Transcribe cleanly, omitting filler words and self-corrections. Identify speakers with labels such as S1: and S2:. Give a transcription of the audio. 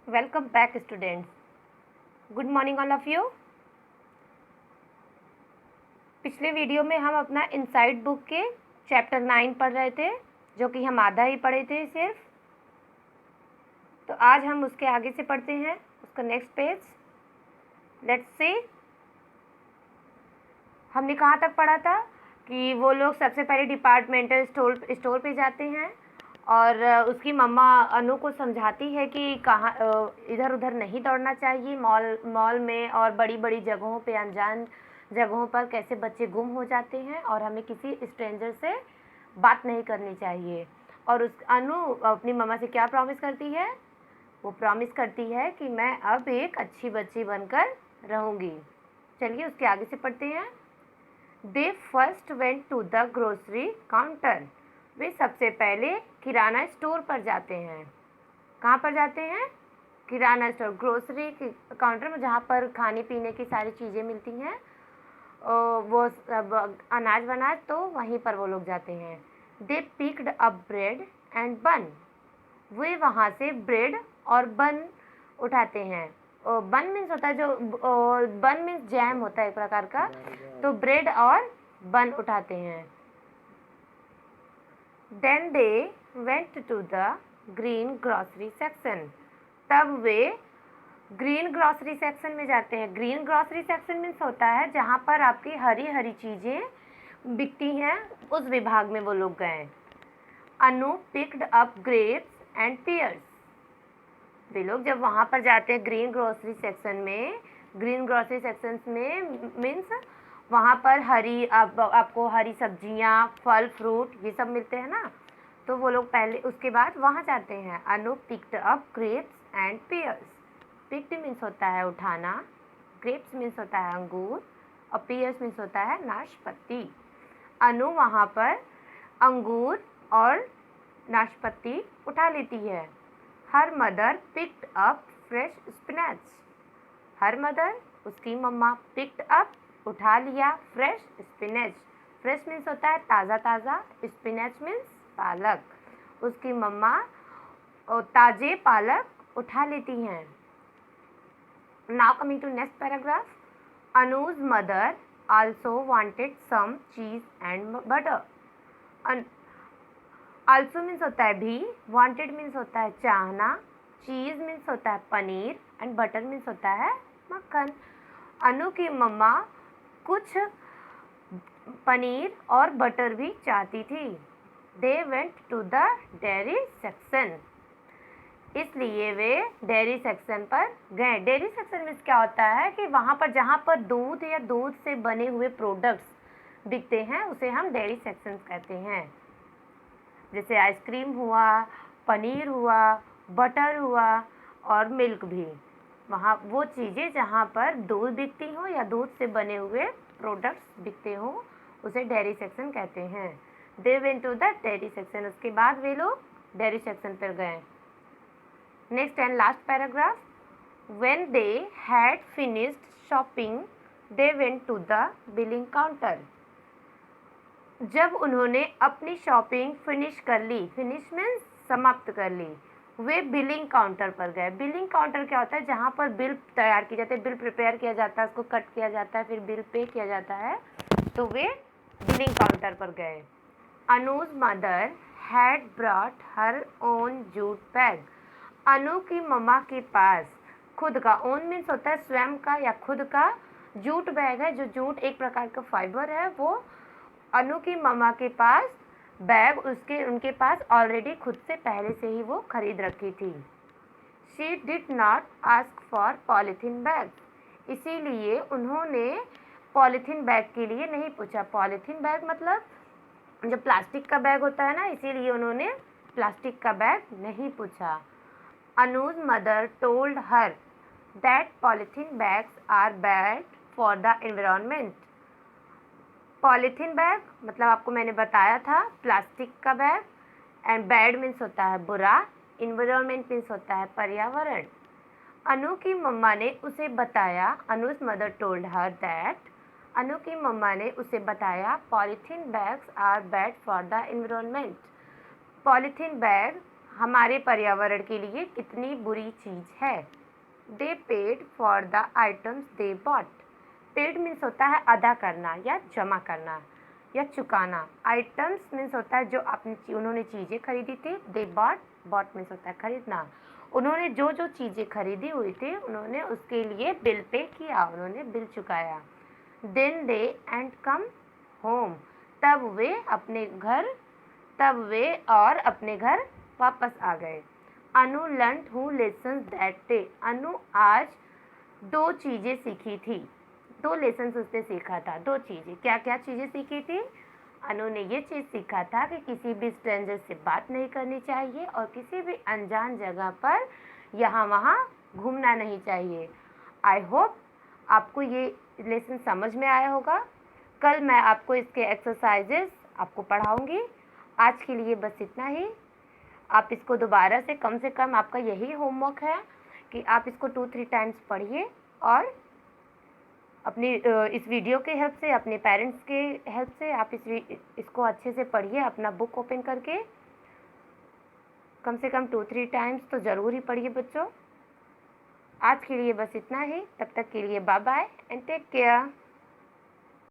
S1: Welcome back, students. Good morning, all of you. पिछले video में हम अपना इनसाइड बुक के चैप्टर 9 पढ़ रहे थे, जो कि हम आधा ही पढ़े थे सिर्फ। तो आज हम उसके आगे से पढ़ते हैं, उसका नेक्स्ट पेज। लेट्स सी, हमने कहाँ तक पढ़ा था कि वो लोग सबसे पहले डिपार्टमेंटल स्टोर पे जाते हैं और उसकी मम्मा अनु को समझाती है कि कहाँ इधर उधर नहीं दौड़ना चाहिए, मॉल में और बड़ी बड़ी जगहों पे, अनजान जगहों पर कैसे बच्चे गुम हो जाते हैं और हमें किसी स्ट्रेंजर से बात नहीं करनी चाहिए। और उस अनु अपनी मम्मा से क्या प्रॉमिस करती है? वो प्रॉमिस करती है कि मैं अब एक अच्छी बच्ची बनकर रहूँगी। चलिए उसके आगे से पढ़ते हैं। They first went to the grocery counter. वे सबसे पहले किराना स्टोर पर जाते हैं। कहाँ पर जाते हैं? किराना स्टोर, ग्रोसरी काउंटर में, जहाँ पर खाने पीने की सारी चीज़ें मिलती हैं, वो सब अनाज वनाज, तो वहीं पर वो लोग जाते हैं। They picked up bread and बन। वे वहाँ से ब्रेड और बन उठाते हैं। बन मीन्स होता है जो बन मीन्स जैम होता है एक प्रकार का, तो ब्रेड और बन उठाते हैं। Then they went to the green grocery section. तब वे ग्रीन ग्रॉसरी सेक्शन में जाते हैं। ग्रीन ग्रॉसरी सेक्शन मीन्स होता है जहाँ पर आपकी हरी हरी चीज़ें बिकती हैं, उस विभाग में वो लोग गए। Anu picked up grapes and pears. वे लोग जब वहाँ पर जाते हैं ग्रीन ग्रॉसरी सेक्शन में, ग्रीन ग्रॉसरी सेक्शन में मीन्स वहाँ पर आपको हरी सब्जियाँ, फल फ्रूट ये सब मिलते हैं ना, तो वो लोग पहले उसके बाद वहाँ जाते हैं। Anu picked up grapes and pears. Picked means होता है उठाना, ग्रेप्स मीन्स होता है अंगूर और पियर्स मीन्स होता है नाशपाती। अनु वहाँ पर अंगूर और नाशपाती उठा लेती है। Her mother picked up fresh spinach. Her mother, उसकी मम्मा, पिक्ड अप उठा लिया फ्रेश स्पिनच। फ्रेश मीन्स होता है ताज़ा ताज़ा, स्पिनच मीन्स पालक। उसकी मम्मा ताज़े पालक उठा लेती हैं। Now coming to next paragraph. Anu's mother also wanted some cheese and butter. Also means होता है भी, wanted means होता है चाहना, cheese means होता है पनीर and butter means होता है मक्खन। अनु की मम्मा कुछ पनीर और बटर भी चाहती थी। They went to the dairy section. इसलिए वे डेयरी सेक्शन पर गए। डेयरी सेक्शन में क्या होता है कि वहाँ पर जहाँ पर दूध या दूध से बने हुए प्रोडक्ट्स बिकते हैं उसे हम डेयरी सेक्शन कहते हैं। जैसे आइसक्रीम हुआ, पनीर हुआ, बटर हुआ और मिल्क भी। वहाँ वो चीज़ें जहाँ पर दूध बिकती हो या दूध से बने हुए प्रोडक्ट्स बिकते हो उसे डेयरी सेक्शन कहते हैं। They went to the dairy section. उसके बाद वे लोग डेयरी सेक्शन पर गए। Next and last paragraph. When they had finished shopping, they went to the billing counter. जब उन्होंने अपनी शॉपिंग फिनिश कर ली, फिनिश मीन्स समाप्त कर ली, वे बिलिंग काउंटर पर गए। बिलिंग काउंटर क्या होता है? जहाँ पर बिल तैयार की जाती है, बिल प्रिपेयर किया जाता है, उसको कट किया जाता है, फिर बिल पे किया जाता है, तो वे बिलिंग काउंटर पर गए। Anu's mother had brought her own jute bag. Anu की मम्मा के पास खुद का, ओन मीन्स होता है स्वयं का या खुद का, जूट बैग है। जो जूट एक प्रकार का फाइबर है, वो अनु की मम्मा के पास बैग उनके पास ऑलरेडी खुद से पहले से ही वो खरीद रखी थी। She did not ask for polythene bag. इसीलिए उन्होंने पॉलीथीन बैग के लिए नहीं पूछा। पॉलीथीन बैग मतलब जो प्लास्टिक का बैग होता है ना, इसीलिए उन्होंने प्लास्टिक का बैग नहीं पूछा। Anu's mother told her that polythene bags are bad for the environment. Polythene bag मतलब आपको मैंने बताया था प्लास्टिक का बैग, एंड बैड मीन्स होता है बुरा, इन्वायरमेंट मीन्स होता है पर्यावरण। अनु की मम्मा ने उसे बताया, Anuj mother told her that, Anu की मम्मा ने उसे बताया polythene bags are bad for the environment. Polythene bag हमारे पर्यावरण के लिए कितनी बुरी चीज़ है। They paid for the items they bought. Paid means होता है अदा करना या जमा करना या चुकाना। आइटम्स मीन्स होता है जो उन्होंने चीज़ें खरीदी थी। दे बॉट मीन्स होता है खरीदना। उन्होंने जो जो चीज़ें खरीदी हुई थी उन्होंने उसके लिए बिल पे किया, उन्होंने बिल चुकाया। Then they and come home. तब वे अपने घर वापस आ गए। Anu learned two lesson that day. Anu आज 2 चीज़ें सीखी थी। 2 लेसन उसने सीखा था। 2 चीज़ें, क्या क्या चीज़ें सीखी थी? अनु ने ये चीज़ सीखा था कि किसी भी स्ट्रेंजर से बात नहीं करनी चाहिए और किसी भी अनजान जगह पर यहाँ वहाँ घूमना नहीं चाहिए। आई होप आपको ये लेसन समझ में आया होगा। कल मैं आपको इसके एक्सरसाइजेस आपको पढ़ाऊँगी। आज के लिए बस इतना ही। आप इसको दोबारा से कम आपका यही होमवर्क है कि आप इसको 2-3 टाइम्स पढ़िए और अपनी इस वीडियो के हेल्प से, अपने पेरेंट्स के हेल्प से आप इसको अच्छे से पढ़िए। अपना बुक ओपन करके कम से कम 2-3 टाइम्स तो ज़रूर ही पढ़िए बच्चों। आज के लिए बस इतना ही। तब तक के लिए bye bye and take care.